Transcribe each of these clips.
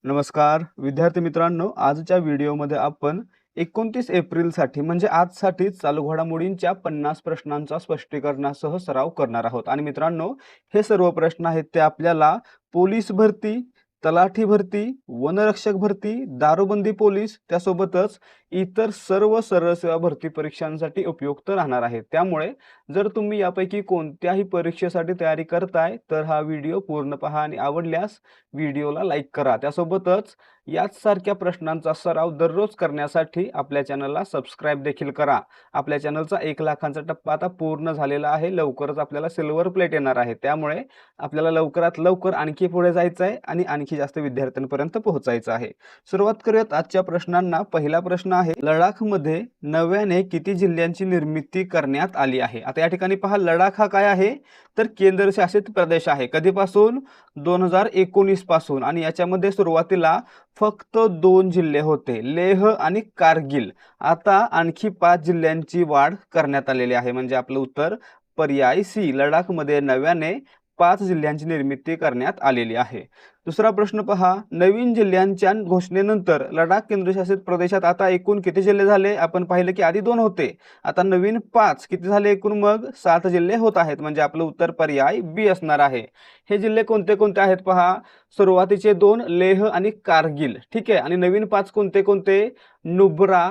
नमस्कार विद्यार्थी मित्रांनो, आजच्या व्हिडिओमध्ये आपण 29 एप्रिलसाठी म्हणजे आजसाठी चालू घडामोडींच्या 50 प्रश्नांचा स्पष्टीकरणासह सराव करणार आहोत। आणि मित्रांनो, हे सर्व प्रश्न आहेत ते आपल्याला पोलीस भरती, तलाठी भरती, वनरक्षक भरती, दारूबंदी पोलीस त्यासोबतच इतर सर्व सरळ सेवा भरती परीक्षांसाठी उपयुक्त राहणार आहेत। त्यामुळे जर तुम्ही यापैकी कोणत्याही परीक्षेसाठी तयारी करताय तर हा व्हिडिओ पूर्ण पहा आणि आवडल्यास व्हिडिओला लाईक करा। त्यासोबतच याच सारख्या प्रश्नांचा सराव दररोज करण्यासाठी आपल्या चॅनलला सबस्क्राइब देखील करा। आपल्या चॅनलचा 1 लाखांचा टप्पा आता पूर्ण झालेला आहे। लवकरच आपल्याला सिल्वर प्लेट येणार आहे। त्यामुळे आपल्याला लवकरात लवकर आणखी पुढे जायचं आहे आणि आणखी जास्त विद्यार्थ्यांपर्यंत पोहोचायचं आहे। सुरुवात करूयात आजच्या प्रश्नांना। पहिला प्रश्न आहे, लडाखमध्ये नव्याने किती जिल्ह्यांची निर्मिती करण्यात आली आहे? आता या ठिकाणी पहा, लडाख हा काय आहे तर केंद्रशासित प्रदेश आहे। कधीपासून? 2019 पासून। आणि याच्यामध्ये सुरुवातीला फक्त 2 जिल्हे होते, लेह आणि कारगिल। आता आणखी 5 जिल्ह्यांची वाढ करण्यात आलेली आहे। म्हणजे आपलं उत्तर पर्याय सी, लडाखमध्ये नव्याने 5 जिल्ह्यांची निर्मिती करण्यात आलेली आहे। दुसरा प्रश्न पहा, नवीन जिल्ह्यांच्या घोषणेनंतर लडाख केंद्रशासित प्रदेशात आता एकूण किती जिल्हे झाले? आपण पाहिलं की आधी 2 होते, आता नवीन 5, किती झाले एकूण? मग 7 जिल्हे होत आहेत। म्हणजे आपलं उत्तर पर्याय बी असणार आहे। हे जिल्हे कोणते कोणते आहेत पहा, सुरुवातीचे 2 लेह आणि कारगिल, ठीक आहे। आणि नवीन 5 कोणते कोणते? नुब्रा,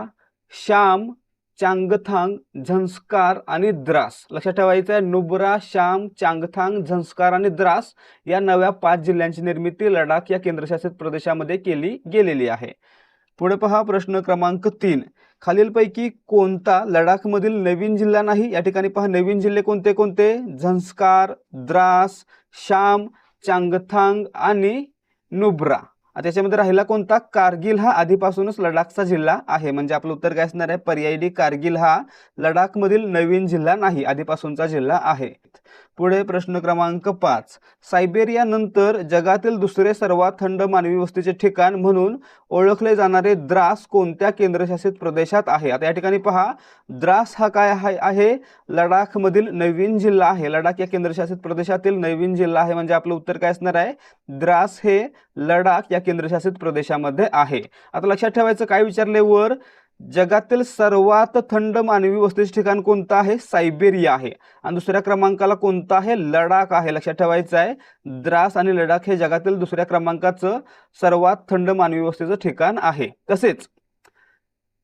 शाम, चांगथांग, झंस्कार आणि द्रास। लक्षात ठेवायचं आहे, नुब्रा, शाम, चांगथांग, झंस्कार आणि द्रास या नव्या 5 जिल्ह्यांची निर्मिती लडाख या केंद्रशासित प्रदेशामध्ये केली गेलेली आहे। पुढे पहा प्रश्न क्रमांक 3, खालीलपैकी कोणता लडाखमधील नवीन जिल्हा नाही? या ठिकाणी पहा, नवीन जिल्हे कोणते कोणते? झंस्कार, द्रास, शाम, चांगथांग आणि नुब्रा। आता याच्यामध्ये राहिला कोणता? कारगिल हा आधीपासूनच लडाखचा जिल्हा आहे। म्हणजे आपलं उत्तर काय असणार आहे? पर्याय डी, कारगिल हा लडाखमधील नवीन जिल्हा नाही, आधीपासूनचा जिल्हा आहे। पुढे प्रश्न क्रमांक 5, सायबेरिया नंतर जगातील दुसरे सर्वात थंड मानवी वस्तीचे ठिकाण म्हणून ओळखले जाणारे द्रास कोणत्या केंद्रशासित प्रदेशात आहे? आता या ठिकाणी पहा, द्रास हा काय आहे? लडाखमधील नवीन जिल्हा आहे। लडाख या केंद्रशासित प्रदेशातील नवीन जिल्हा आहे। म्हणजे आपलं उत्तर काय असणार आहे? द्रास हे लडाख या केंद्रशासित प्रदेशामध्ये आहे। आता लक्षात ठेवायचं, काय विचारले वर, जगातील सर्वात थंड मानवी वस्तीचे ठिकाण कोणतं आहे? सायबेरिया आहे। आणि दुसऱ्या क्रमांकाला कोणतं आहे? लडाख आहे। लक्षात ठेवायचं आहे, द्रास आणि लडाख हे जगातील दुसऱ्या क्रमांकाचं सर्वात थंड मानवी वस्तीचं ठिकाण आहे। तसेच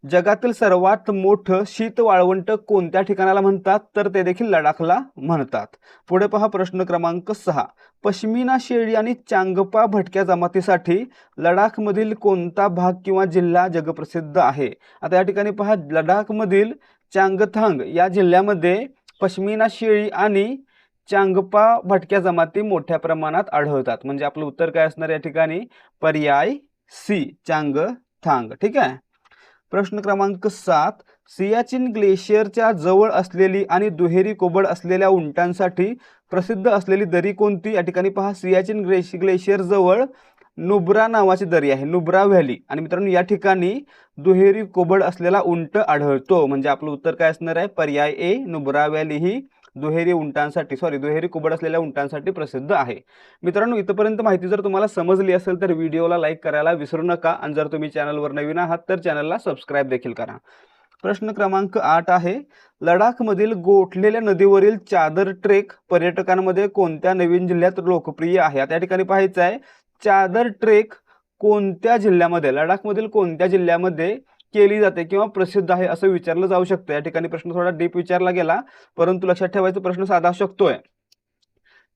जगातील सर्वात मोठं शीत वाळवंट कोणत्या ठिकाणाला म्हणतात? तर ते देखील लडाखला म्हणतात। पुढे पहा प्रश्न क्रमांक 6, पश्मिना शेळी आणि चांगपा भटक्या जमातीसाठी लडाखमधील कोणता भाग किंवा जिल्हा जगप्रसिद्ध आहे? आता या ठिकाणी पहा, लडाखमधील चांगथांग या जिल्ह्यामध्ये पश्मिना शेळी आणि चांगपा भटक्या जमाती मोठ्या प्रमाणात आढळतात। म्हणजे आपलं उत्तर काय असणार या ठिकाणी? पर्याय सी, चांगथांग, ठीक आहे। प्रश्न क्रमांक 7, सियाचीन ग्लेशियरच्या जवळ असलेली आणि दुहेरी कोबड असलेल्या उंटांसाठी प्रसिद्ध असलेली दरी कोणती? या ठिकाणी पहा, सियाचीन ग्लेशियर जवळ नुब्रा नावाची दरी आहे, नुब्रा व्हॅली। आणि मित्रांनो, या ठिकाणी दुहेरी कोबड असलेला उंट आढळतो। म्हणजे आपलं उत्तर काय असणार आहे? पर्याय ए, नुब्रा व्हॅली ही दुहेरी कोबड असलेल्या उंटांसाठी प्रसिद्ध आहे। मित्रांनो, इथपर्यंत माहिती जर तुम्हाला समजली असेल तर व्हिडिओला लाईक करायला विसरू नका आणि जर तुम्ही चॅनलवर नवीन आहात तर चॅनलला सबस्क्राइब देखील करा। प्रश्न क्रमांक 8 आहे, लडाखमधील गोठलेल्या नदीवरील चादर ट्रेक पर्यटकांमध्ये कोणत्या नवीन जिल्ह्यात लोकप्रिय आहे? आता या ठिकाणी पाहायचं आहे, चादर ट्रेक कोणत्या जिल्ह्यामध्ये, लडाखमधील कोणत्या जिल्ह्यामध्ये केली जाते किंवा प्रसिद्ध आहे असं विचारलं जाऊ शकतं। या ठिकाणी प्रश्न थोडा डीप विचारला गेला, परंतु लक्षात ठेवायचं, प्रश्न साधा असू शकतोय।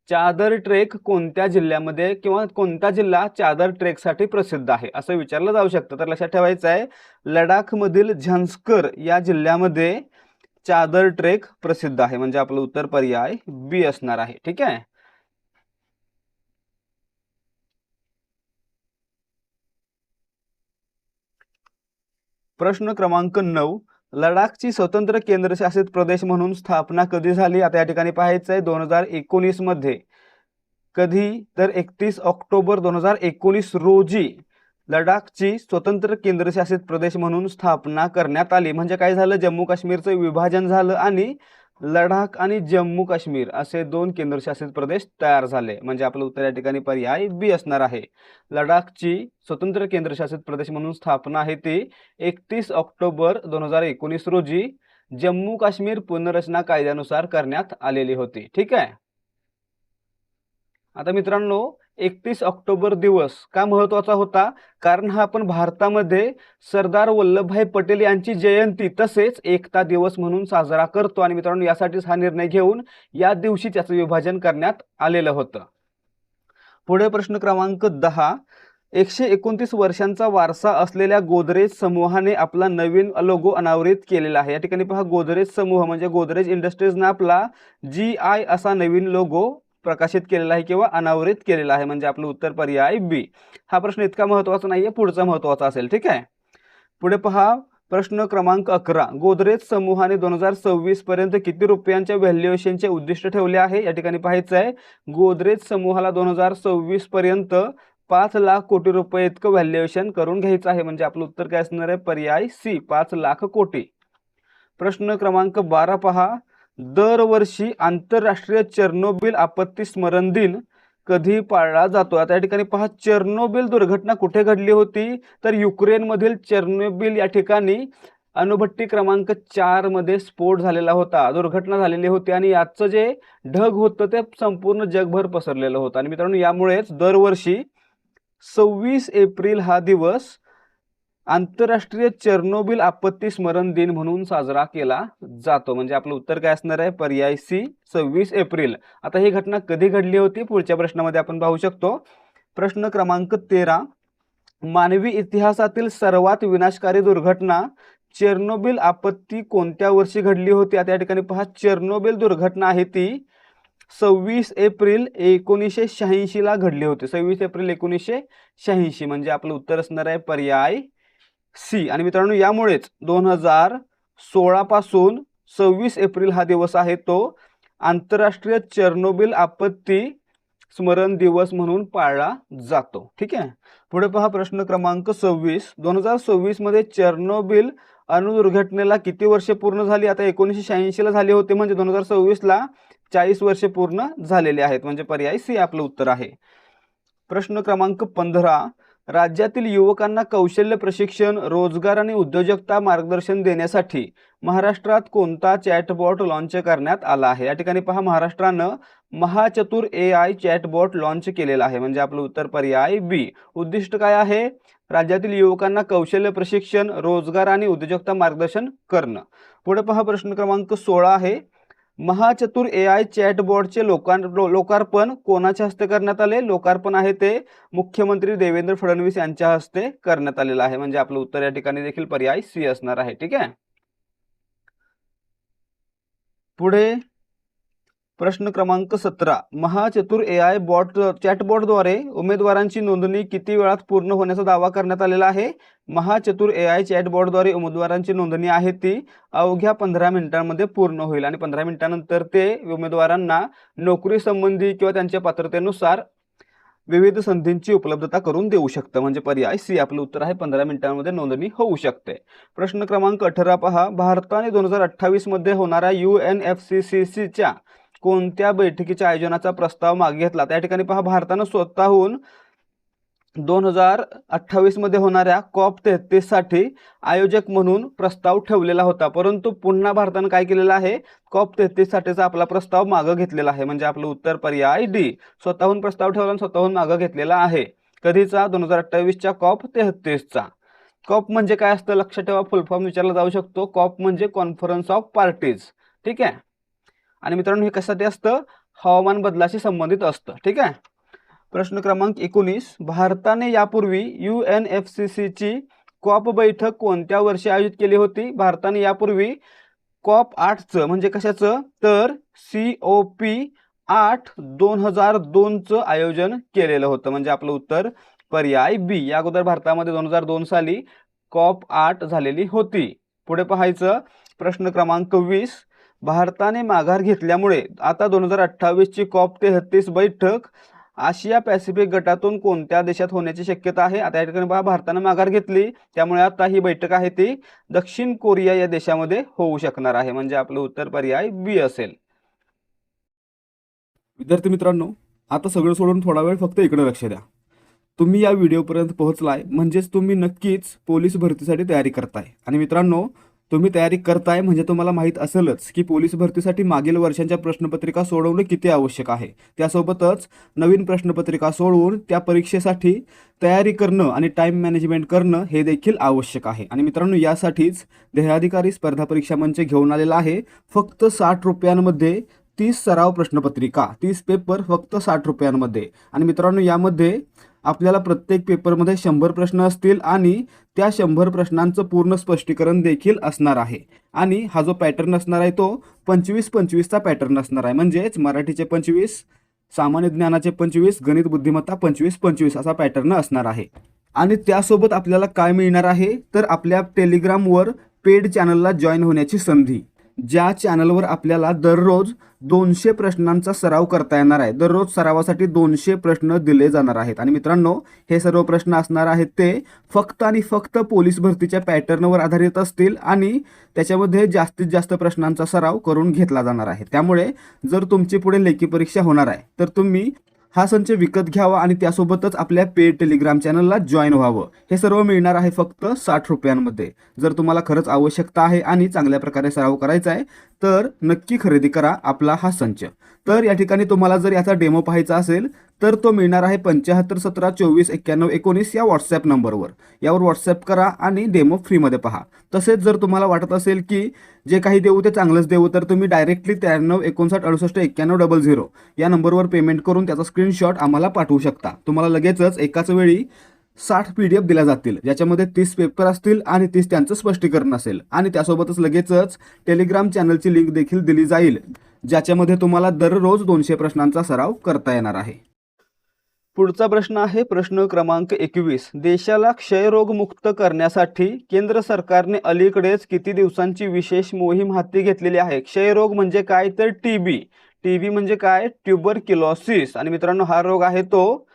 चादर ट्रेक कोणत्या जिल्ह्यामध्ये किंवा कोणता जिल्हा चादर ट्रेकसाठी प्रसिद्ध आहे असं विचारलं जाऊ शकतं। तर लक्षात ठेवायचं आहे, लडाखमधील झंस्कर या जिल्ह्यामध्ये चादर ट्रेक प्रसिद्ध आहे। म्हणजे आपलं उत्तर पर्याय बी असणार आहे, ठीक आहे। प्रश्न क्रमांक 9, लडाखची स्वतंत्र केंद्रशासित प्रदेश म्हणून स्थापना कधी झाली? आता या ठिकाणी पाहायचं आहे 2019 मध्ये। कधी? तर 31 ऑक्टोबर 2019 रोजी लडाखची स्वतंत्र केंद्रशासित प्रदेश म्हणून स्थापना करण्यात आली। म्हणजे काय झालं, जम्मू काश्मीरचं विभाजन झालं आणि लडाख आणि जम्मू काश्मीर असे दोन केंद्रशासित प्रदेश तयार झाले. म्हणजे आपलं उत्तर या ठिकाणी पर्याय बी असणार आहे. लडाखची स्वतंत्र केंद्रशासित प्रदेश म्हणून स्थापना आहे ती 31 ऑक्टोबर 2019 रोजी जम्मू काश्मीर पुनर्रचना कायद्यानुसार करण्यात आलेली होती. ठीक आहे. आता मित्रांनो 31 ऑक्टोबर दिवस का महत्वाचा होता? कारण हा आपण भारतामध्ये सरदार वल्लभभाई पटेल यांची जयंती तसेच एकता दिवस म्हणून साजरा करतो आणि मित्रांनो यासाठीच हा निर्णय घेऊन या दिवशी त्याचं विभाजन करण्यात आलेलं होतं. पुढे प्रश्न क्रमांक 10. 129 वर्षांचा वारसा असलेल्या गोदरेज समूहाने आपला नवीन लोगो अनावरित केलेला आहे. या ठिकाणी पहा गोदरेज समूह म्हणजे गोदरेज इंडस्ट्रीजने आपला GI असा नवीन लोगो प्रकाशित केलेला आहे किंवा अनावरित केलेला आहे. म्हणजे आपलं उत्तर पर्याय बी. हा प्रश्न इतका महत्त्वाचा नाहीये, पुढचा महत्त्वाचा असेल. ठीक आहे. पुढे पहा प्रश्न क्रमांक 11. गोदरेज समूहाने 2026 पर्यंत किती रुपयांच्या व्हॅल्युएशनचे उद्दिष्ट ठेवले आहे? या ठिकाणी पाहायचं आहे गोदरेज समूहाला 2026 पर्यंत 5 लाख कोटी रुपये इतकं व्हॅल्युएशन करून घ्यायचं आहे. म्हणजे आपलं उत्तर काय असणार आहे? पर्याय सी 5 लाख कोटी. प्रश्न क्रमांक 12 पहा. दरवर्षी आंतरराष्ट्रीय चेर्नोबिल आपत्ती स्मरण दिन कधी पाळला जातो? आता या ठिकाणी पहा चेर्नोबिल दुर्घटना कुठे घडली होती? तर युक्रेनमधील चेर्नोबिल या ठिकाणी अणुभट्टी क्रमांक 4 मध्ये स्फोट झालेला होता, दुर्घटना झालेली होती आणि याचं जे ढग होतं ते संपूर्ण जगभर पसरलेलं होतं. आणि मित्रांनो यामुळेच दरवर्षी 26 एप्रिल हा दिवस आंतरराष्ट्रीय चेर्नोबिल आपत्ती स्मरण दिन म्हणून साजरा केला जातो. म्हणजे आपलं उत्तर काय असणार आहे? पर्याय सी 26 एप्रिल. आता ही घटना कधी घडली होती? पुढच्या प्रश्नामध्ये आपण पाहू शकतो. प्रश्न क्रमांक 13. मानवी इतिहासातील सर्वात विनाशकारी दुर्घटना चेर्नोबिल आपत्ती कोणत्या वर्षी घडली होती? आता या ठिकाणी पहा चेर्नोबिल दुर्घटना आहे ती 26 एप्रिल 1986 ला घडली होती. 26 एप्रिल 1986. म्हणजे आपलं उत्तर असणार आहे पर्याय सी. आणि मित्रांनो यामुळेच 2016 पासून 26 एप्रिल हा दिवस आहे तो आंतरराष्ट्रीय चेर्नोबिल आपत्ती स्मरण दिवस म्हणून पाळला जातो. ठीक आहे. पुढे पहा प्रश्न क्रमांक 26. 2026 मध्ये चेर्नोबिल अणुदुर्घटनेला किती वर्षे पूर्ण झाली? आता 1986 ला झाली होती म्हणजे 2026 ला 40 वर्षे पूर्ण झालेले आहेत. म्हणजे पर्याय सी आपलं उत्तर आहे. प्रश्न क्रमांक 15. राज्यातील युवकांना कौशल्य प्रशिक्षण, रोजगार आणि उद्योजकता मार्गदर्शन देण्यासाठी महाराष्ट्रात कोणता चॅटबॉट लॉन्च करण्यात आला आहे? या ठिकाणी पहा महाराष्ट्रानं महाचतुर AI चॅटबॉट लॉन्च केलेला आहे. म्हणजे आपलं उत्तर पर्याय बी. उद्दिष्ट काय आहे? राज्यातील युवकांना कौशल्य प्रशिक्षण, रोजगार आणि उद्योजकता मार्गदर्शन करणं. पुढे पहा प्रश्न क्रमांक 16 आहे. महाचतुर AI चॅटबॉटचे लोकार्पण कोणाच्या हस्ते करण्यात आले? लोकार्पण आहे ते मुख्यमंत्री देवेंद्र फडणवीस यांच्या हस्ते करण्यात आलेलं आहे. म्हणजे आपलं उत्तर या ठिकाणी देखील पर्याय सी असणार आहे. ठीक आहे. पुढे प्रश्न क्रमांक 17. महाचतुर AI चॅटबॉटद्वारे उमेदवारांची नोंदणी किती वेळात पूर्ण होण्याचा दावा करण्यात आलेला आहे? महाचतुर AI चॅटबॉटद्वारे उमेदवारांची नोंदणी आहे ती अवघ्या 15 मिनिटांमध्ये पूर्ण होईल आणि 15 मिनिटांनंतर ते उमेदवारांना नोकरी संबंधी किंवा त्यांच्या पात्रतेनुसार विविध संधींची उपलब्धता करून देऊ शकतं. म्हणजे पर्याय सी आपलं उत्तर आहे 15 मिनिटांमध्ये नोंदणी होऊ शकते. प्रश्न क्रमांक 18 पहा. भारताने 2028 मध्ये होणाऱ्या UNFCCCच्या कोणत्या बैठकीच्या आयोजनाचा प्रस्ताव मागे घेतला? त्या ठिकाणी पहा भारतानं स्वतःहून 2028 मध्ये होणाऱ्या COP33 साठी आयोजक म्हणून प्रस्ताव ठेवलेला होता, परंतु पुन्हा भारतानं काय केलेलं आहे? COP33 साठीचा आपला प्रस्ताव मागे घेतलेला आहे. म्हणजे आपलं उत्तर पर्याय डी. स्वतःहून प्रस्ताव ठेवला आणि स्वतःहून मागे घेतलेला आहे. कधीचा? 2028च्या COP33चा. COP म्हणजे काय असतं? लक्षात ठेवा, फुल फॉर्म विचारला जाऊ शकतो. COP म्हणजे कॉन्फरन्स ऑफ पार्टीज. ठीक आहे. आणि मित्रांनो हे कशासाठी असतं? हवामान बदलाशी संबंधित असतं. ठीक आहे. प्रश्न क्रमांक 19. भारताने यापूर्वी UNFCCची COP बैठक कोणत्या वर्षी आयोजित केली होती? भारताने यापूर्वी COP8चं म्हणजे कशाचं? तर COP8 2002चं आयोजन केलेलं होतं. म्हणजे आपलं उत्तर पर्याय बी. या अगोदर भारतामध्ये 2002 साली COP8 झालेली होती. पुढे पाहायचं प्रश्न क्रमांक 20. भारताने माघार घेतल्यामुळे आता 2028 ची COP33 बैठक आशिया पॅसिफिक गटातून कोणत्या देशात होण्याची शक्यता आहे? आता या ठिकाणी पहा, भारतानं माघार घेतली, त्यामुळे आता ही बैठक आहे ती दक्षिण कोरिया या देशामध्ये होऊ शकणार आहे. म्हणजे आपलं उत्तर पर्याय बी असेल. विद्यार्थी मित्रांनो, आता सगळं सोडून थोडा वेळ फक्त इकडे लक्ष द्या. तुम्ही या व्हिडिओपर्यंत पोहोचलाय म्हणजेच तुम्ही नक्कीच पोलीस भरतीसाठी तयारी करताय. आणि मित्रांनो, तुम्ही तयारी करताय म्हणजे तुम्हाला माहीत असेलच की पोलीस भरतीसाठी मागील वर्षांच्या प्रश्नपत्रिका सोडवणे किती आवश्यक आहे. त्यासोबतच नवीन प्रश्नपत्रिका सोडवून त्या परीक्षेसाठी तयारी करणं आणि टाईम मॅनेजमेंट करणं हे देखील आवश्यक आहे. आणि मित्रांनो, यासाठीच ध्येयाधिकारी स्पर्धा परीक्षा मंच घेऊन आलेला आहे फक्त 60 रुपयांमध्ये 30 सराव प्रश्नपत्रिका, 30 पेपर फक्त 60 रुपयांमध्ये. आणि मित्रांनो, यामध्ये आपल्याला प्रत्येक पेपरमध्ये 100 प्रश्न असतील आणि त्या 100 प्रश्नांचं पूर्ण स्पष्टीकरण देखील असणार आहे. आणि हा जो पॅटर्न असणार आहे तो 25-25चा पॅटर्न असणार आहे. म्हणजेच मराठीचे 25, सामान्य ज्ञानाचे 25, गणित बुद्धिमत्ता 25-25 असा पॅटर्न असणार आहे. आणि त्यासोबत आपल्याला काय मिळणार आहे तर आपल्या टेलिग्रामवर पेड चॅनलला जॉईन होण्याची संधी, ज्या चॅनलवर आपल्याला दररोज 200 प्रश्नांचा सराव करता येणार आहे. दररोज सरावासाठी 200 प्रश्न दिले जाणार आहेत. आणि मित्रांनो, हे सर्व प्रश्न असणार आहेत ते फक्त आणि फक्त पोलीस भरतीच्या पॅटर्नवर आधारित असतील आणि त्याच्यामध्ये जास्तीत जास्त प्रश्नांचा सराव करून घेतला जाणार आहे. त्यामुळे जर तुमची पुढे लेखी परीक्षा होणार आहे तर तुम्ही हा संच विकत घ्यावा आणि त्यासोबतच आपल्या पेड टेलिग्राम चॅनलला जॉईन व्हावं. हे सर्व मिळणार आहे फक्त 60 रुपयांमध्ये. जर तुम्हाला खरंच आवश्यकता आहे आणि चांगल्या प्रकारे सराव करायचा आहे तर नक्की खरेदी करा आपला हा संच. तर या ठिकाणी तुम्हाला जर याचा डेमो पाहायचा असेल तर तो मिळणार आहे 75 17 24 91 19 या व्हॉट्सॲप नंबरवर. यावर व्हॉट्सॲप करा आणि डेमो फ्रीमध्ये पहा. तसेच जर तुम्हाला वाटत असेल की जे काही देऊ ते चांगलंच देऊ तर तुम्ही डायरेक्टली 93 59 68 91 00 या नंबरवर पेमेंट करून त्याचा स्क्रीनशॉट आम्हाला पाठवू शकता. तुम्हाला लगेचच एकाच वेळी 60 PDF दिल्या जातील, ज्याच्यामध्ये 30 पेपर असतील आणि 30 त्यांचं स्पष्टीकरण असेल. आणि त्यासोबतच लगेचच टेलिग्राम चॅनलची लिंक देखील दिली जाईल, ज्याच्यामध्ये तुम्हाला दररोज 200 प्रश्नांचा सराव करता येणार आहे. पुढचा प्रश्न आहे प्रश्न क्रमांक 21. देशाला क्षयरोग मुक्त करण्यासाठी केंद्र सरकारने अलीकडेच किती दिवसांची विशेष मोहीम हाती घेतलेली आहे? क्षयरोग म्हणजे काय तर टीबी. टीबी म्हणजे काय? ट्युबरक्युलोसिस. आणि मित्रांनो, हा रोग आहे तो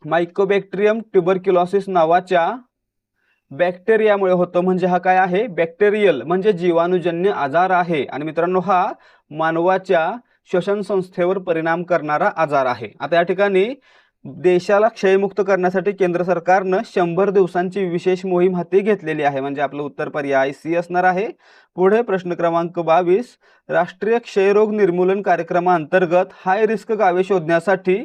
मायकोबॅक्टेरियम ट्युबरक्युलोसिस नावाच्या बॅक्टेरियामुळे होतो. म्हणजे हा काय आहे? बॅक्टेरियल म्हणजे जीवाणूजन्य आजार आहे. आणि मित्रांनो, हा मानवाच्या श्वसन संस्थेवर परिणाम करणारा आजार आहे. आता या ठिकाणी देशाला क्षयमुक्त करण्यासाठी केंद्र सरकारनं 100 दिवसांची विशेष मोहीम हाती घेतलेली आहे. म्हणजे आपलं उत्तर पर्याय सी असणार आहे. पुढे प्रश्न क्रमांक 22. राष्ट्रीय क्षयरोग निर्मूलन कार्यक्रमाअंतर्गत हाय रिस्क गावे शोधण्यासाठी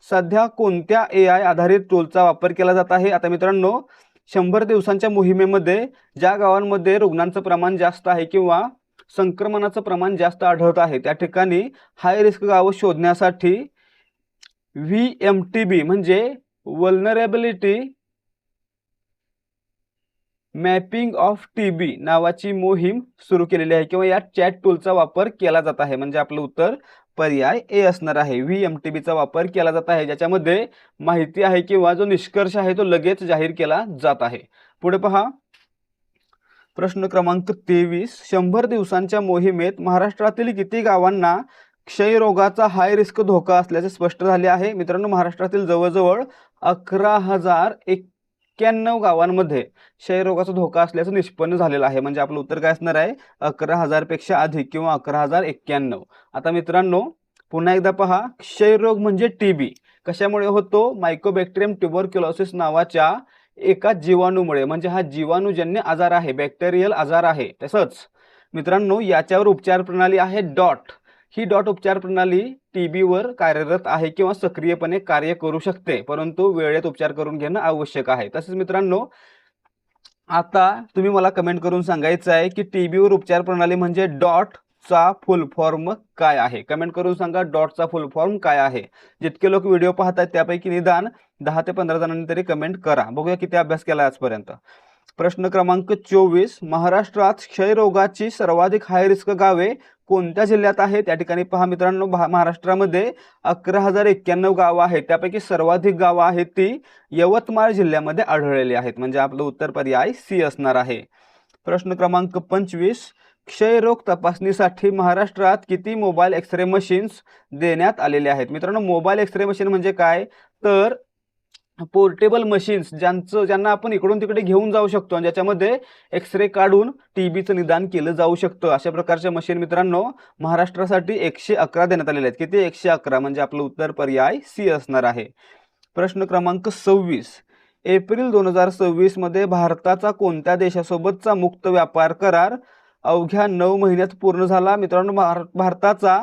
सध्या कोणत्या AI आधारित टूलचा वापर केला जात आहे? आता मित्रांनो, 100 दिवसांच्या मोहिमेमध्ये ज्या गावांमध्ये रुग्णांचं प्रमाण जास्त आहे किंवा संक्रमणाचं प्रमाण जास्त आढळत आहे त्या ठिकाणी हाय रिस्क गावं शोधण्यासाठी VMTB म्हणजे वल्नरेबिलिटी मॅपिंग ऑफ TB नावाची मोहीम सुरू केलेली आहे किंवा या चॅट टूलचा वापर केला जात आहे. म्हणजे आपलं उत्तर पर्याय ए असणार आहे. VMTBचा वापर केला जात आहे, ज्याच्यामध्ये माहिती आहे किंवा जो निष्कर्ष आहे तो लगेच जाहीर केला जात आहे. पुढे पहा प्रश्न क्रमांक 23. 100 दिवसांच्या मोहिमेत महाराष्ट्रातील किती गावांना क्षयरोगाचा हाय रिस्क धोका असल्याचे स्पष्ट झाले आहे? मित्रांनो, महाराष्ट्रातील जवळजवळ 11,091 गावांमध्ये क्षयरोगाचा धोका असल्याचं निष्पन्न झालेलं आहे. म्हणजे आपलं उत्तर काय असणार आहे? 11,000 पेक्षा अधिक किंवा 11,091. आता मित्रांनो, पुन्हा एकदा पहा, क्षयरोग म्हणजे टीबी कशामुळे होतो? मायकोबॅक्टेरियम ट्युबरक्युलोसिस नावाच्या एका जीवाणूमुळे. म्हणजे हा जीवाणूजन्य आजार आहे, बॅक्टेरियल आजार आहे. तसंच मित्रांनो, याच्यावर उपचार प्रणाली आहे डॉट. ही डॉट उपचार प्रणाली टीबीवर कार्यरत आहे किंवा सक्रियपणे कार्य करू शकते, परंतु वेळेत उपचार करून घेणं आवश्यक आहे. तसेच मित्रांनो, आता तुम्ही मला कमेंट करून सांगायचं आहे की टीबीवर उपचार प्रणाली म्हणजे डॉट चा फुल फॉर्म काय आहे? कमेंट करून सांगा डॉटचा फुल फॉर्म काय आहे. जितके लोक व्हिडिओ पाहतात त्यापैकी निदान 10 ते 15 जणांनी तरी कमेंट करा. बघूया किती अभ्यास केला आजपर्यंत. प्रश्न क्रमांक 24. महाराष्ट्रात क्षयरोगाची सर्वाधिक हाय रिस्क गावे कोणत्या जिल्ह्यात आहेत? त्या ठिकाणी पहा मित्रांनो, महाराष्ट्रामध्ये 11,091 गावं आहेत. त्यापैकी सर्वाधिक गावं आहेत ती यवतमाळ जिल्ह्यामध्ये आढळलेली आहेत. म्हणजे आपलं उत्तर पर्याय सी असणार आहे. प्रश्न क्रमांक 25. क्षयरोग तपासणीसाठी महाराष्ट्रात किती मोबाईल एक्सरे मशीन्स देण्यात आलेले आहेत? मित्रांनो, मोबाईल एक्सरे मशीन म्हणजे काय, तर पोर्टेबल मशीन्स ज्यांना आपण इकडून तिकडे घेऊन जाऊ शकतो आणि ज्याच्यामध्ये एक्सरे काढून टीबीचं निदान केलं जाऊ शकतं, अशा प्रकारच्या मशीन मित्रांनो महाराष्ट्रासाठी 111 देण्यात आलेले आहेत. किती? 111, म्हणजे आपलं उत्तर पर्याय सी असणार आहे. प्रश्न क्रमांक 26. एप्रिल 2026 मध्ये भारताचा कोणत्या देशासोबतचा मुक्त व्यापार करार अवघ्या 9 महिन्यात पूर्ण झाला? मित्रांनो, भारताचा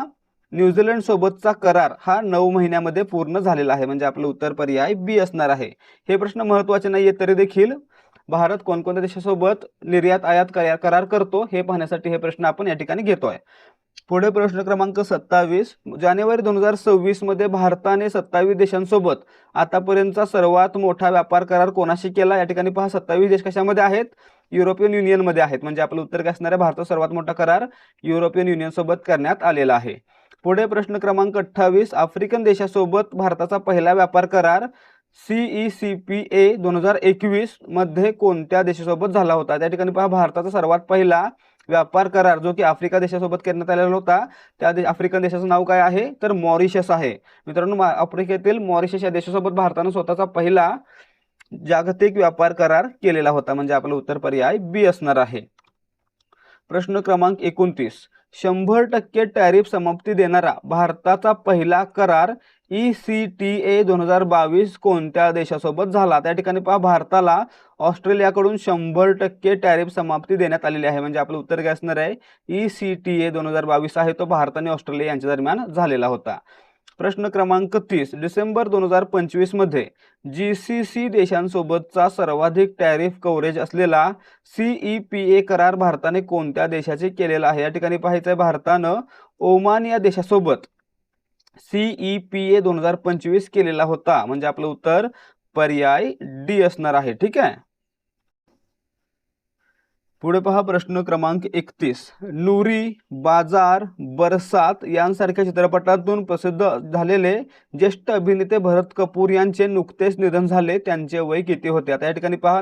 न्यूझीलंड सोबतचा करार हा 9 महिन्यामध्ये पूर्ण झालेला आहे, म्हणजे आपलं उत्तर पर्याय बी असणार आहे. हे प्रश्न महत्त्वाचे नाहीये, तरी देखील भारत कोणकोणत्या देशासोबत निर्यात आयात करार करतो हे पाहण्यासाठी हे प्रश्न आपण या ठिकाणी घेतोय. पुढे प्रश्न क्रमांक 27. जानेवारी 2026 मध्ये भारताने 27 देशांसोबत आतापर्यंतचा सर्वात मोठा व्यापार करार कोणाशी केला? या ठिकाणी पहा, 27 देश कशामध्ये आहेत? युरोपियन युनियन मध्ये आहेत, म्हणजे आपलं उत्तर काय असणार आहे? भारताचा सर्वात मोठा करार युरोपियन युनियन सोबत करण्यात आलेला आहे. पुढे प्रश्न क्रमांक 28. आफ्रिकन देशासोबत भारताचा पहिला व्यापार करार CECPA 2021 मध्ये कोणत्या देशासोबत झाला होता? त्या ठिकाणी पहा, भारताचा सर्वात पहिला व्यापार करार जो की आफ्रिका देशासोबत करण्यात आलेला होता, त्या आफ्रिकन देशाचं नाव काय आहे? तर मॉरिशस आहे. मित्रांनो, आफ्रिकेतील मॉरिशस या देशासोबत भारताने स्वतःचा पहिला जागतिक व्यापार करार केलेला होता, म्हणजे आपलं उत्तर पर्याय बी असणार आहे. प्रश्न क्रमांक 29. 100% टॅरिफ समाप्ती देणारा भारताचा पहिला करार ECTA 2022 कोणत्या देशासोबत झाला? त्या ठिकाणी पहा, भारताला ऑस्ट्रेलियाकडून 100% टॅरिफ समाप्ती देण्यात आलेली आहे, म्हणजे आपलं उत्तर काय असणार आहे? ECTA 2022 आहे, तो भारताने ऑस्ट्रेलिया यांच्या दरम्यान झालेला होता. प्रश्न क्रमांक 30. डिसेंबर 2025 मध्ये GCC देशांसोबतचा सर्वाधिक टॅरिफ कव्हरेज असलेला CEPA करार भारताने कोणत्या देशाचे केलेला आहे? या ठिकाणी पाहायचं आहे, भारतानं ओमान या देशासोबत CEPA 2025 केलेला होता, म्हणजे आपलं उत्तर पर्याय डी असणार आहे. ठीक आहे. पुढे पहा प्रश्न क्रमांक 31. नूरी, बाजार, बरसात यांसारख्या चित्रपटातून प्रसिद्ध झालेले ज्येष्ठ अभिनेते भरत कपूर यांचे नुकतेच निधन झाले, त्यांचे वय किती होते? आता या ठिकाणी पहा,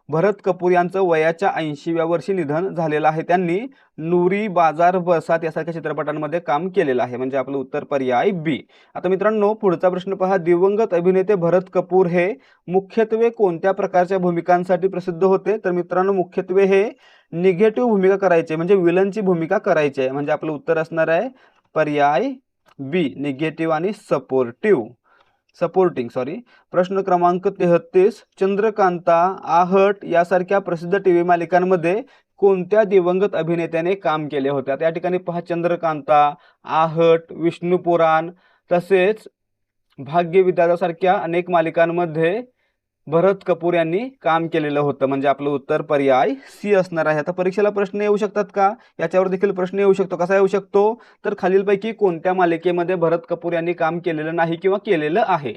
भरत कपूर यांचं वयाच्या 80व्या वर्षी निधन झालेलं आहे. त्यांनी नूरी, बाजार, बरसात यासारख्या चित्रपटांमध्ये काम केलेलं आहे, म्हणजे आपलं उत्तर पर्याय बी. आता मित्रांनो, पुढचा प्रश्न पहा. दिवंगत अभिनेते भरत कपूर हे मुख्यत्वे कोणत्या प्रकारच्या भूमिकांसाठी प्रसिद्ध होते? तर मित्रांनो, मुख्यत्वे हे निगेटिव्ह भूमिका करायचे, म्हणजे विलनची भूमिका करायची आहे, म्हणजे आपलं उत्तर असणार आहे पर्याय बी, निगेटिव्ह आणि सपोर्टिंग. प्रश्न क्रमांक 33. चंद्रकांता, आहट यासारख्या प्रसिद्ध टीव्ही मालिकांमध्ये कोणत्या दिवंगत अभिनेत्याने काम केले होते? त्या ठिकाणी पहा, चंद्रकांता, आहट, विष्णू पुराण तसेच भाग्यविधाता सारख्या अनेक मालिकांमध्ये भरत कपूर यांनी काम केलेलं होतं, म्हणजे आपलं उत्तर पर्याय सी असणार आहे. आता परीक्षेला प्रश्न येऊ शकतात का? याच्यावर देखील प्रश्न येऊ शकतो. कसा येऊ शकतो? तर खालीलपैकी कोणत्या मालिकेमध्ये भरत कपूर यांनी काम केलेलं नाही किंवा केलेलं आहे?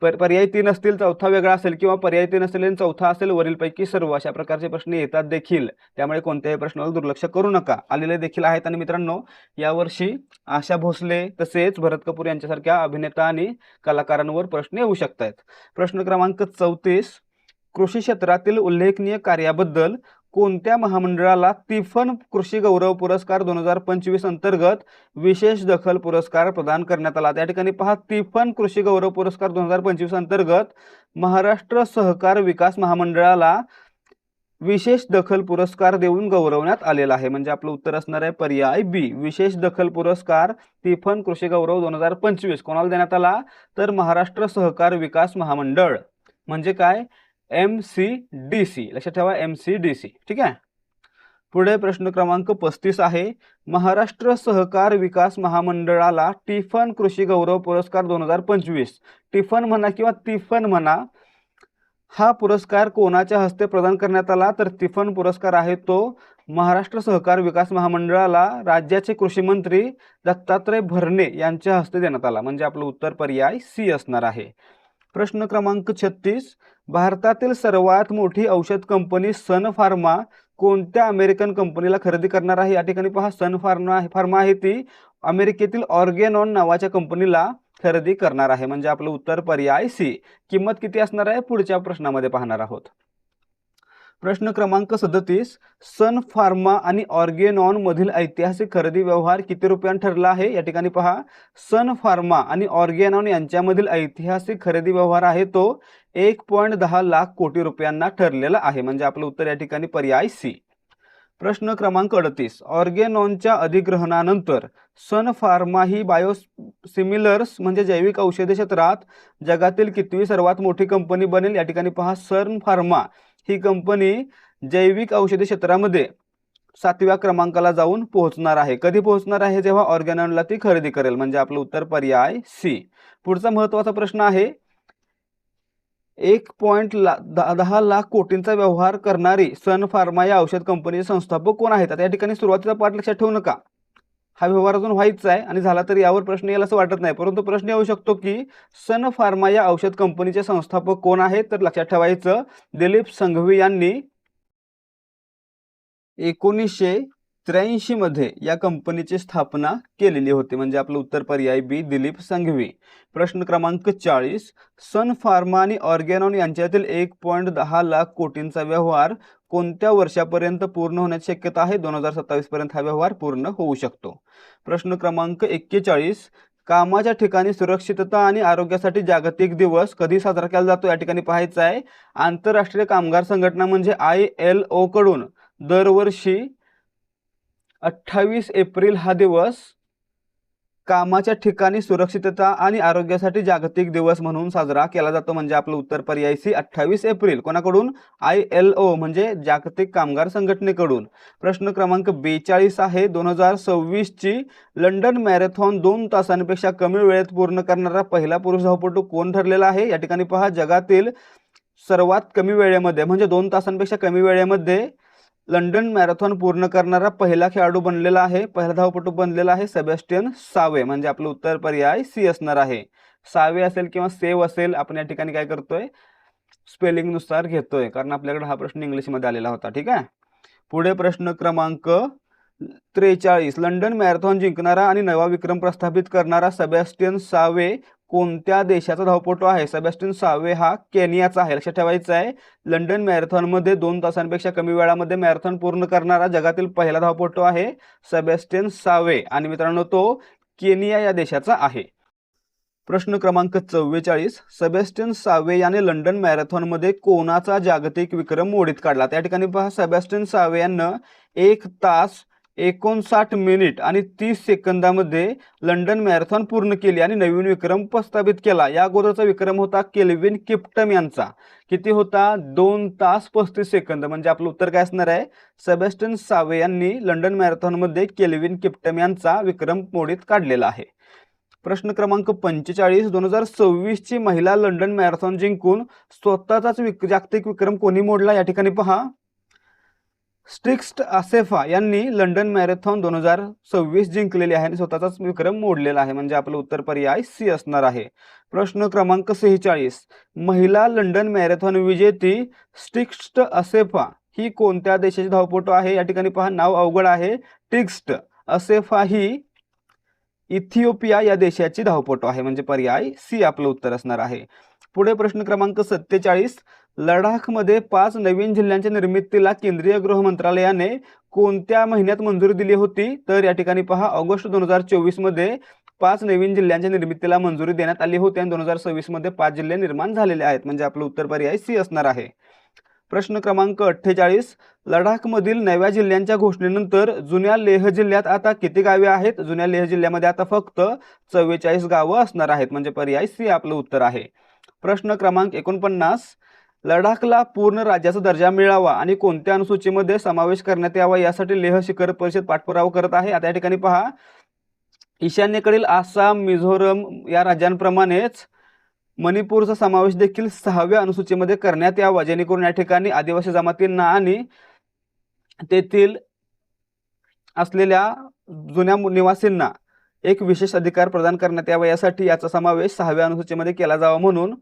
पर्याय 3 असतील, चौथा वेगळा असेल, किंवा पर्याय 3 असेल आणि चौथा असेल वरीलपैकी सर्व, अशा प्रकारचे प्रश्न येतात देखील. त्यामुळे कोणत्याही प्रश्नाला दुर्लक्ष करू नका. आलेले देखील आहेत. आणि मित्रांनो, यावर्षी आशा भोसले तसेच भरत कपूर यांच्यासारख्या अभिनेता आणि कलाकारांवर प्रश्न येऊ शकतात. प्रश्न क्रमांक 34. कृषी क्षेत्रातील उल्लेखनीय कार्याबद्दल कोणत्या महामंडळाला तिफन कृषी गौरव पुरस्कार 2025 अंतर्गत विशेष दखल पुरस्कार प्रदान करण्यात आला? त्या ठिकाणी पहा, तिफन कृषी गौरव पुरस्कार 2025 अंतर्गत महाराष्ट्र सहकार विकास महामंडळाला विशेष दखल पुरस्कार देऊन गौरवण्यात आलेला आहे, म्हणजे आपलं उत्तर असणार आहे पर्याय बी, विशेष दखल पुरस्कार तिफन कृषी गौरव 2025 कोणाला देण्यात आला? तर महाराष्ट्र सहकार विकास महामंडळ, म्हणजे काय? MCDC. लक्षात ठेवा, MCDC. ठीक आहे. पुढे प्रश्न क्रमांक 35 आहे. महाराष्ट्र सहकार विकास महामंडळाला टिफन कृषी गौरव पुरस्कार 2025, टिफन म्हणा किंवा तिफन म्हणा, हा पुरस्कार कोणाच्या हस्ते प्रदान करण्यात आला? तर तिफन पुरस्कार आहे तो महाराष्ट्र सहकार विकास महामंडळाला राज्याचे कृषी मंत्री दत्तात्रय भरणे यांच्या हस्ते देण्यात आला, म्हणजे आपलं उत्तर पर्याय सी असणार आहे. प्रश्न क्रमांक 36. भारतातील सर्वात मोठी औषध कंपनी सन फार्मा कोणत्या अमेरिकन कंपनीला खरेदी करणार आहे? या ठिकाणी पहा, सन फार्मा आहे ती अमेरिकेतील ऑर्गेनॉन नावाच्या कंपनीला खरेदी करणार आहे, म्हणजे आपलं उत्तर पर्याय सी. किंमत किती असणार आहे? पुढच्या प्रश्नामध्ये पाहणार आहोत. प्रश्न क्रमांक 37, सन फार्मा आणि ऑर्गेनॉन मधील ऐतिहासिक खरेदी व्यवहार किती रुपयांत ठरला आहे? या ठिकाणी पहा, सन फार्मा आणि ऑर्गेनॉन यांच्यामधील ऐतिहासिक खरेदी व्यवहार आहे तो 1.10 लाख कोटी रुपयांना ठरलेला आहे. म्हणजे आपलं उत्तर या ठिकाणी पर्याय सी. प्रश्न क्रमांक 38, ऑर्गेनॉनच्या अधिग्रहणानंतर सन फार्मा ही बायोसिमिलर्स म्हणजे जैविक औषधे क्षेत्रात जगातील कितवी सर्वात मोठी कंपनी बनेल? या ठिकाणी पहा, सन फार्मा ही कंपनी जैविक औषधी क्षेत्रामध्ये 7व्या क्रमांकाला जाऊन पोहोचणार आहे. कधी पोहोचणार आहे? जेव्हा ऑर्गेनॉनला ती खरेदी करेल. म्हणजे आपलं उत्तर पर्याय सी. पुढचा महत्त्वाचा प्रश्न आहे, 1.10 लाख कोटींचा व्यवहार करणारी सन फार्मा या औषध कंपनीचे संस्थापक कोण आहेत? आता या ठिकाणी सुरुवातीचा पाठ लक्षात ठेवू नका. हा व्यवहार अजून व्हायचा आहे आणि झाला तर यावर प्रश्न येईल असं वाटत नाही, परंतु प्रश्न येऊ शकतो की सन फार्मा या औषध कंपनीचे संस्थापक कोण आहेत? तर लक्षात ठेवायचं, दिलीप संघवी यांनी 1983 मध्ये या कंपनीची स्थापना केलेली होती. म्हणजे आपलं उत्तर पर्याय बी, दिलीप संघवी. प्रश्न क्रमांक 40, सन फार्मा आणि ऑर्गेनॉन यांच्यातील 1.10 लाख कोटींचा व्यवहार कोणत्या वर्षापर्यंत पूर्ण होण्याची शक्यता आहे? 2027 पर्यंत हा व्यवहार पूर्ण होऊ शकतो. प्रश्न क्रमांक 41, कामाच्या ठिकाणी सुरक्षितता आणि आरोग्यासाठी जागतिक दिवस कधी साजरा केला जातो? या ठिकाणी पाहायचं आहे, आंतरराष्ट्रीय कामगार संघटना म्हणजे ILO कडून दरवर्षी 28 एप्रिल हा दिवस कामाच्या ठिकाणी सुरक्षितता आणि आरोग्यासाठी जागतिक दिवस म्हणून साजरा केला जातो. म्हणजे आपलं उत्तर पर्याय सी, 28 एप्रिल. कोणाकडून? ILO म्हणजे जागतिक कामगार संघटनेकडून. प्रश्न क्रमांक 42 आहे, 2026 ची लंडन मॅरेथॉन 2 तासांपेक्षा कमी वेळेत पूर्ण करणारा पहिला पुरुष धावपटू कोण ठरलेला आहे? या ठिकाणी पहा, जगातील सर्वात कमी वेळेमध्ये म्हणजे 2 तासांपेक्षा कमी वेळेमध्ये लंडन मॅरेथॉन पूर्ण करणारा पहिला खेळाडू बनलेला आहे, पहिला धावपटू बनलेला आहे सेबॅस्टियन सावे. म्हणजे आपलं उत्तर पर्याय सी असणार आहे. सावे असेल किंवा सेव असेल, आपण या ठिकाणी काय करतोय, स्पेलिंग नुसार घेतोय, कारण आपल्याकडे हा प्रश्न इंग्लिशमध्ये आलेला होता. ठीक आहे. पुढे प्रश्न क्रमांक 43, लंडन मॅरेथॉन जिंकणारा आणि नवा विक्रम प्रस्थापित करणारा सेबॅस्टियन सावे कोणत्या देशाचा धावपटू आहे? सेबॅस्टियन सावे हा केनियाचा आहे. लक्षात ठेवायचं आहे, लंडन मॅरेथॉनमध्ये 2 तासांपेक्षा कमी वेळामध्ये मॅरेथॉन पूर्ण करणारा जगातील पहिला धावपटू आहे सेबॅस्टियन सावे आणि मित्रांनो तो केनिया या देशाचा आहे. प्रश्न क्रमांक 44, सेबॅस्टियन सावे याने लंडन मॅरेथॉनमध्ये कोणाचा जागतिक विक्रम मोडीत काढला? त्या ठिकाणी पहा, सेबॅस्टियन सावे यांना 1 तास 59 मिनिट आणि 30 सेकंदामध्ये लंडन मॅरेथॉन पूर्ण केली आणि नवीन विक्रम प्रस्थापित केला. या अगोदरचा विक्रम होता केल्विन किप्टम यांचा. किती होता? 2 तास 35 सेकंद. म्हणजे आपलं उत्तर काय असणार आहे? सेबॅस्टियन सावे यांनी लंडन मॅरेथॉनमध्ये केल्विन किप्टम यांचा विक्रम मोडीत काढलेला आहे. प्रश्न क्रमांक 45, 2026 ची महिला लंडन मॅरेथॉन जिंकून स्वतःचाच जागतिक विक्रम कोणी मोडला? या ठिकाणी पहा, स्टिक्स्ट आसेफा यांनी लंडन मॅरेथॉन 2026 जिंकलेली आहे आणि स्वतःचाच विक्रम मोडलेला आहे. म्हणजे आपलं उत्तर पर्याय सी असणार आहे. प्रश्न क्रमांक 46, महिला लंडन मॅरेथॉन विजेती स्टिक्स्ट आसेफा ही कोणत्या देशाची धावपटू आहे? या ठिकाणी पहा, नाव अवघड आहे. टिक्स्ट आसेफा ही इथिओपिया या देशाची धावपटू आहे. म्हणजे पर्याय सी आपलं उत्तर असणार आहे. पुढे प्रश्न क्रमांक 47, लडाखमध्ये 5 नवीन जिल्ह्यांच्या निर्मितीला केंद्रीय गृह मंत्रालयाने कोणत्या महिन्यात मंजुरी दिली होती? तर या ठिकाणी पहा, ऑगस्ट 2024 मध्ये 5 नवीन जिल्ह्यांच्या निर्मितीला मंजुरी देण्यात आली होती आणि 2026 मध्ये 5 जिल्हे निर्माण झालेले आहेत. म्हणजे आपलं उत्तर पर्याय सी असणार आहे. प्रश्न क्रमांक 48, लडाखमधील नव्या जिल्ह्यांच्या घोषणेनंतर जुन्या लेह जिल्ह्यात आता किती गावे आहेत? जुन्या लेह जिल्ह्यामध्ये आता फक्त 44 गावं असणार आहेत. म्हणजे पर्याय सी आपलं उत्तर आहे. प्रश्न क्रमांक 49, लडाखला पूर्ण राज्याचा दर्जा मिळावा आणि कोणत्या अनुसूचीमध्ये समावेश करण्यात यावा यासाठी लेह शिखर परिषद पाठपुरावा करत आहे? आता या ठिकाणी पहा, ईशान्येकडील आसाम, मिझोरम या राज्यांप्रमाणेच मणिपूरचा समावेश देखील 6व्या अनुसूचीमध्ये करण्यात यावा, जेणेकरून या ठिकाणी आदिवासी जमातींना आणि तेथील असलेल्या जुन्या निवासींना एक विशेष अधिकार प्रदान करण्यात यावा, यासाठी याचा समावेश 6व्या अनुसूचीमध्ये केला जावा म्हणून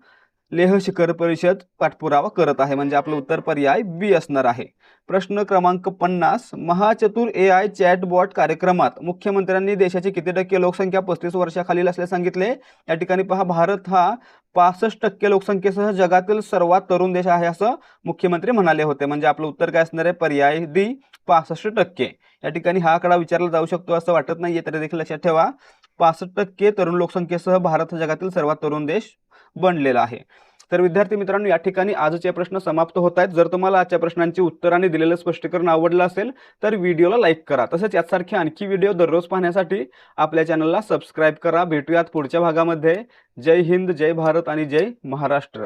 लेह शिखर परिषद पाठपुरावा करत आहे. म्हणजे आपलं उत्तर पर्याय बी असणार आहे. प्रश्न क्रमांक 50 महाचतुर AI चॅटबॉट कार्यक्रमात मुख्यमंत्र्यांनी देशाची किती टक्के लोकसंख्या 35 वर्षाखालील असल्याचे सांगितले? या ठिकाणी पहा, भारत हा 65% लोकसंख्येसह जगातील सर्वात तरुण देश आहे असं मुख्यमंत्री म्हणाले होते. म्हणजे आपलं उत्तर काय असणार आहे? पर्याय डी 65%. या ठिकाणी हा आकडा विचारला जाऊ शकतो असं वाटत नाहीये, तरी देखील लक्षात ठेवा 65% तरुण लोकसंख्येसह भारत हा जगातील सर्वात तरुण देश बनलेला आहे. तर विद्यार्थी मित्रांनो, या ठिकाणी आजचे प्रश्न समाप्त होत आहेत. जर तुम्हाला आजच्या प्रश्नांची उत्तर आणि दिलेलं स्पष्टीकरण आवडलं असेल तर व्हिडिओला लाईक करा. तसेच यासारखे आणखी व्हिडिओ दररोज पाहण्यासाठी आपल्या चॅनलला सबस्क्राईब करा. भेटूयात पुढच्या भागामध्ये. जय हिंद, जय भारत आणि जय महाराष्ट्र.